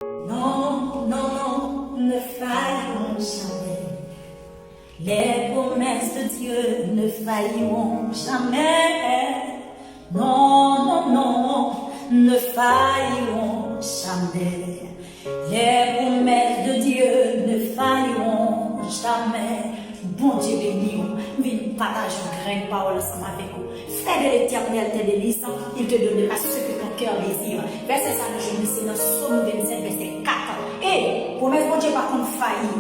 Non, non, non, ne faillons jamais. Les promesses de Dieu ne failliront jamais. Non, non, non, ne failliront jamais. Les promesses de Dieu ne failliront jamais. Bon Dieu béni, viens partager une graine parole ensemble avec vous. Fais de l'éternel tes délices, il te donnera ce que ton cœur désire. Verset ça, je me c'est dans Somme 27, verset 4. Et, promesse bon Dieu par contre failli.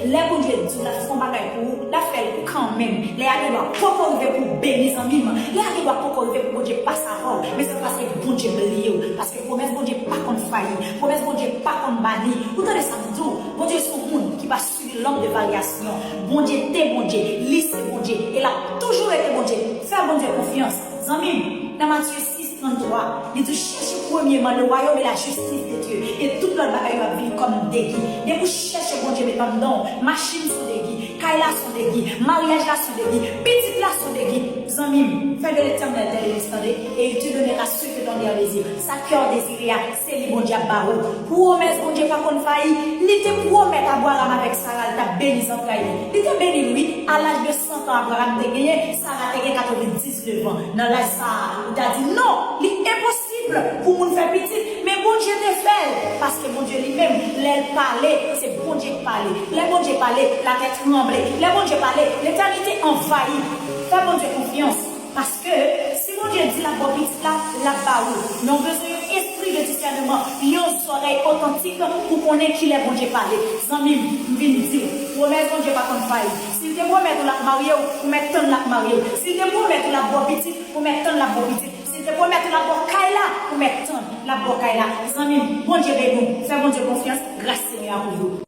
Les bon Dieu dit la font bagaille pour la faire quand même. Les arrivent à pas arriver pour bénir en mime. Les arrivent à pas arriver pour bon Dieu pas sa parole. Mais c'est parce que bon Dieu me parce que promesse bon Dieu pas contre failli. Promesse bon Dieu pas contre banni. Vous entendez ça tout? Bon Dieu c'est un monde qui va suivre l'homme de variation. Bon Dieu t'es bon Dieu, lisse bon Dieu. Et là toujours été bon Dieu. Fais bon Dieu confiance. Amis, dans Matthieu 6, 33, il dit cherchez premièrement le royaume et la justice de Dieu. Et toute notre bagaille va vivre comme des guides. Et vous cherchez bon Dieu, mais pas non. Machines sont des guides, Kaila sont des guides, mariage là sont des guides, petites là sont des guides. Amis, fais de l'éternel tel et il te donnera ce que ton cœur désire. Sa cœur désire, c'est le bon Dieu barreau. Promesse bon Dieu pas qu'on faillit. Il te promet à boire avec Sarah, ta béni sans trahir. Il te béni lui, à l'âge de 100 ans, Abraham te gagné, Sarah te gagné 99 ans. Dans l'âge ça, il t'a dit non, il est impossible pour nous faire petit, mais bon Dieu te fait. Parce que bon Dieu lui-même, l'aile parlait, c'est bon Dieu qui parlait. Les bon Dieu parlait, la tête tremblait. Les bon Dieu parlait, l'éternité envahie. Fais bon Dieu confiance. Parce que si mon Dieu dit la bobite là, la baou, nous avons besoin d'un esprit de discernement, une oreille authentique pour connaître qui est bon Dieu parler. Zami, nous venons dire, promesse bon Dieu pas qu'on faille. S'il te promet de la marier, pour mettre tant la marier. S'il te promet de la bobite, pour mettre tant la bobite. S'il te promet de la bocaille pour mettre tant la bocaille là. Zami, bon Dieu béni, fais bon Dieu confiance, grâce Seigneur pour vous.